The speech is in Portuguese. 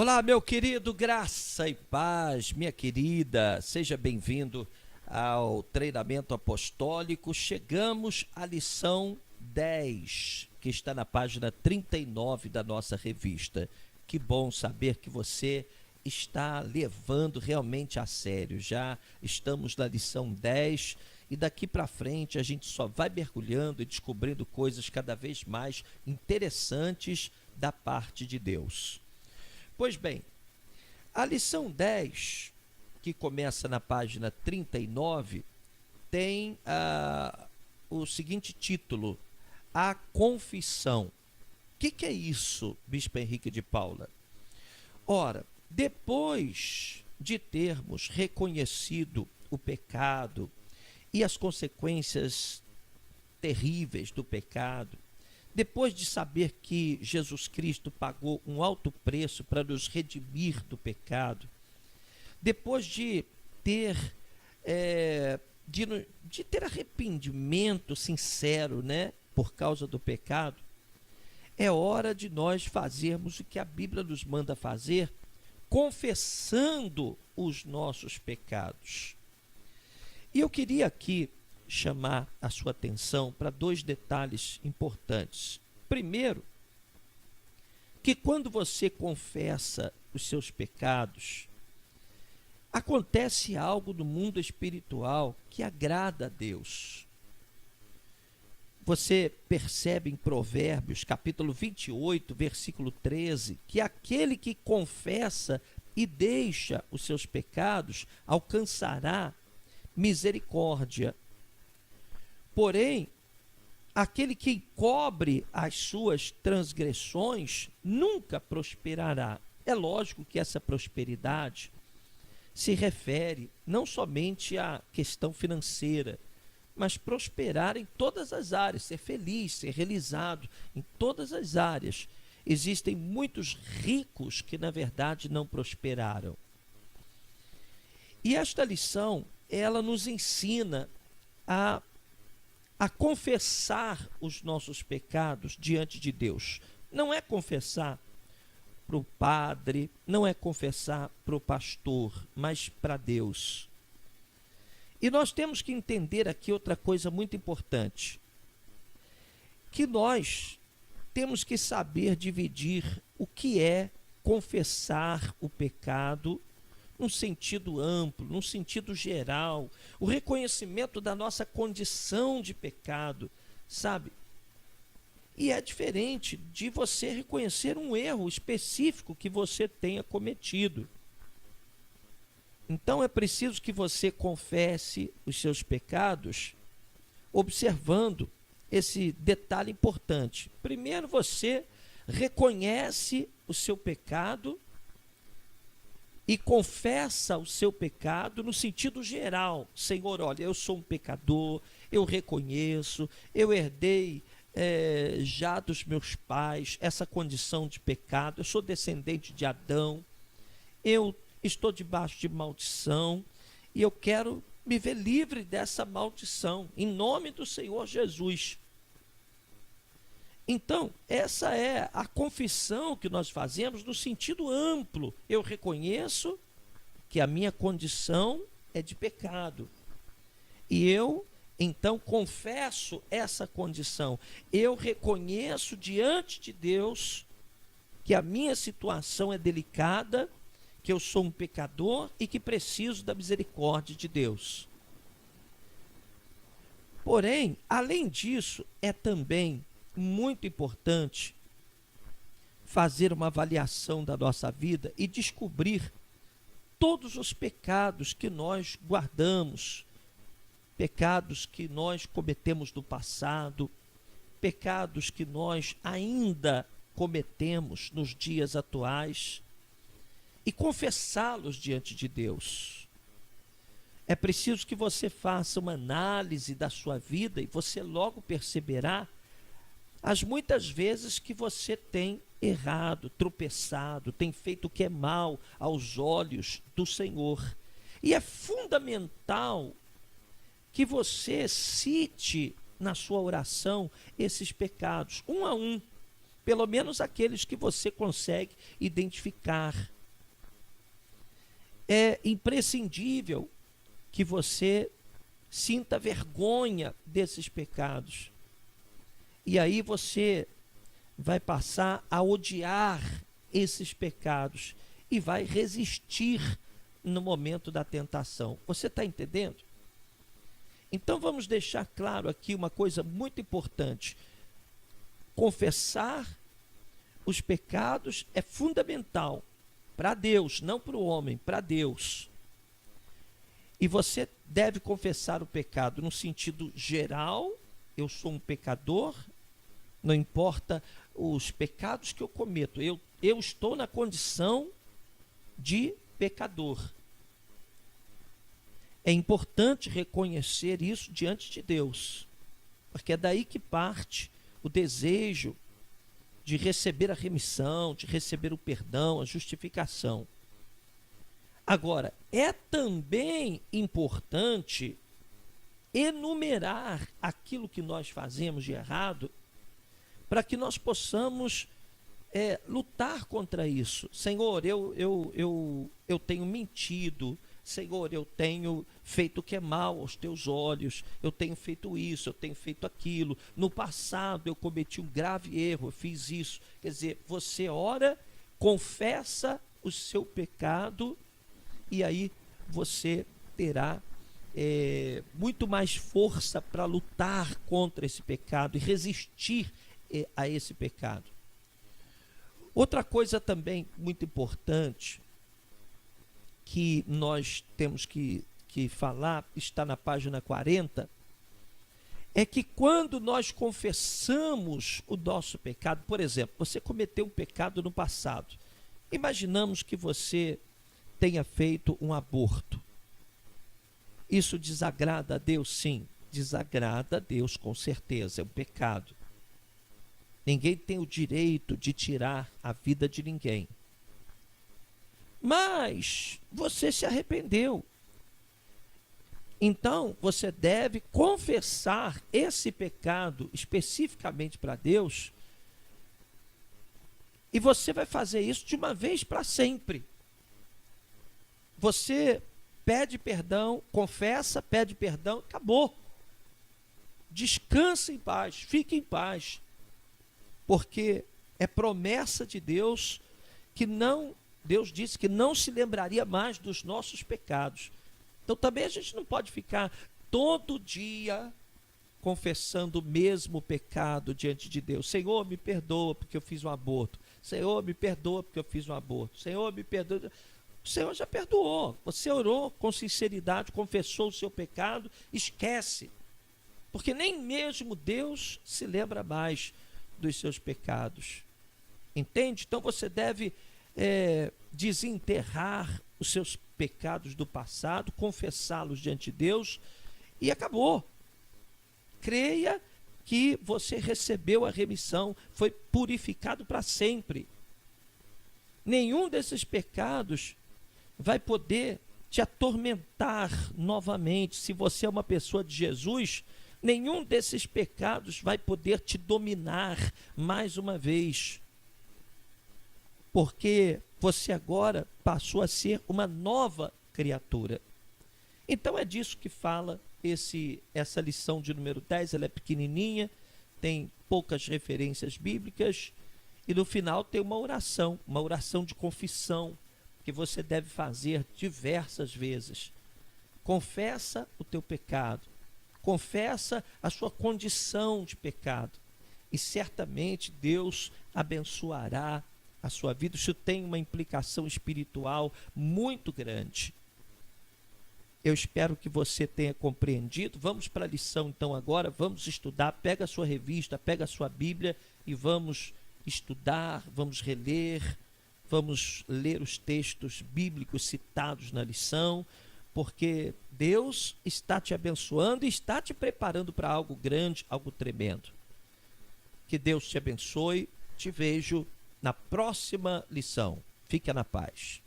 Olá, meu querido, graça e paz, minha querida, seja bem-vindo ao treinamento apostólico. Chegamos à lição 10, que está na página 39 da nossa revista. Que bom saber que você está levando realmente a sério. Já estamos na lição 10 e daqui para frente a gente só vai mergulhando e descobrindo coisas cada vez mais interessantes da parte de Deus. Pois bem, a lição 10, que começa na página 39, tem o seguinte título: A Confissão. O que é isso, Bispo Henrique de Paula? Ora, depois de termos reconhecido o pecado e as consequências terríveis do pecado, depois de saber que Jesus Cristo pagou um alto preço para nos redimir do pecado, depois de ter ter arrependimento sincero, né, por causa do pecado, é hora de nós fazermos o que a Bíblia nos manda fazer, confessando os nossos pecados. E eu queria aqui chamar a sua atenção para dois detalhes importantes. Primeiro, que quando você confessa os seus pecados, acontece algo no mundo espiritual que agrada a Deus. Você percebe em Provérbios, capítulo 28, versículo 13, que aquele que confessa e deixa os seus pecados alcançará misericórdia. Porém, aquele que encobre as suas transgressões nunca prosperará. É lógico que essa prosperidade se refere não somente à questão financeira, mas prosperar em todas as áreas, ser feliz, ser realizado em todas as áreas. Existem muitos ricos que, na verdade, não prosperaram. E esta lição, ela nos ensina a confessar os nossos pecados diante de Deus. Não é confessar para o padre, não é confessar para o pastor, mas para Deus. E nós temos que entender aqui outra coisa muito importante, que nós temos que saber dividir o que é confessar o pecado num sentido amplo, num sentido geral, o reconhecimento da nossa condição de pecado, sabe? E é diferente de você reconhecer um erro específico que você tenha cometido. Então é preciso que você confesse os seus pecados observando esse detalhe importante. Primeiro, você reconhece o seu pecado e confessa o seu pecado no sentido geral. Senhor, olha, eu sou um pecador, eu reconheço, eu herdei já dos meus pais essa condição de pecado, eu sou descendente de Adão, eu estou debaixo de maldição e eu quero me ver livre dessa maldição, em nome do Senhor Jesus. Então, essa é a confissão que nós fazemos no sentido amplo. Eu reconheço que a minha condição é de pecado. E eu, então, confesso essa condição. Eu reconheço diante de Deus que a minha situação é delicada, que eu sou um pecador e que preciso da misericórdia de Deus. Porém, além disso, é também muito importante fazer uma avaliação da nossa vida e descobrir todos os pecados que nós guardamos, pecados que nós cometemos no passado, pecados que nós ainda cometemos nos dias atuais e confessá-los diante de Deus. É preciso que você faça uma análise da sua vida e você logo perceberá as muitas vezes que você tem errado, tropeçado, tem feito o que é mal aos olhos do Senhor. E é fundamental que você cite na sua oração esses pecados, um a um. pelo menos aqueles que você consegue identificar. É imprescindível que você sinta vergonha desses pecados. E aí você vai passar a odiar esses pecados e vai resistir no momento da tentação. Você está entendendo? Então vamos deixar claro aqui uma coisa muito importante. Confessar os pecados é fundamental para Deus, não para o homem, para Deus. E você deve confessar o pecado no sentido geral. Eu sou um pecador, não importa os pecados que eu cometo, eu estou na condição de pecador. É importante reconhecer isso diante de Deus, porque é daí que parte o desejo de receber a remissão, de receber o perdão, a justificação. Agora, é também importante enumerar aquilo que nós fazemos de errado, para que nós possamos lutar contra isso. Senhor, eu tenho mentido. Senhor, eu tenho feito o que é mal aos teus olhos, eu tenho feito isso, eu tenho feito aquilo. No passado eu cometi um grave erro, eu fiz isso. Quer dizer, você ora, confessa o seu pecado, e aí você terá muito mais força para lutar contra esse pecado e resistir a esse pecado. Outra coisa também muito importante que nós temos que falar, está na página 40, é que quando nós confessamos o nosso pecado, por exemplo, você cometeu um pecado no passado, imaginamos que você tenha feito um aborto. Isso desagrada a Deus? Sim, desagrada a Deus, com certeza, é um pecado. Ninguém tem o direito de tirar a vida de ninguém. Mas você se arrependeu. Então, você deve confessar esse pecado especificamente para Deus, e você vai fazer isso de uma vez para sempre. Você pede perdão, confessa, pede perdão, acabou. Descansa em paz, fique em paz, porque é promessa de Deus que Deus disse que não se lembraria mais dos nossos pecados. Então também a gente não pode ficar todo dia confessando o mesmo pecado diante de Deus. Senhor, me perdoa porque eu fiz um aborto. Senhor, me perdoa porque eu fiz um aborto. Senhor, me perdoa. O Senhor já perdoou. Você orou com sinceridade, confessou o seu pecado, esquece. Porque nem mesmo Deus se lembra mais dos seus pecados. Entende? Então você deve desenterrar os seus pecados do passado, confessá-los diante de Deus, e acabou. Creia que você recebeu a remissão, foi purificado para sempre. Nenhum desses pecados vai poder te atormentar novamente. Se você é uma pessoa de Jesus, nenhum desses pecados vai poder te dominar mais uma vez, porque você agora passou a ser uma nova criatura. Então é disso que fala essa lição de número 10, ela é pequenininha, tem poucas referências bíblicas, e no final tem uma oração de confissão, que você deve fazer diversas vezes. Confessa o teu pecado, confessa a sua condição de pecado, e certamente Deus abençoará a sua vida. Isso tem uma implicação espiritual muito grande. Eu espero que você tenha compreendido. Vamos para a lição então agora, vamos estudar. Pega a sua revista, pega a sua Bíblia e vamos estudar, vamos reler, vamos ler os textos bíblicos citados na lição, porque Deus está te abençoando e está te preparando para algo grande, algo tremendo. Que Deus te abençoe. Te vejo na próxima lição. Fique na paz.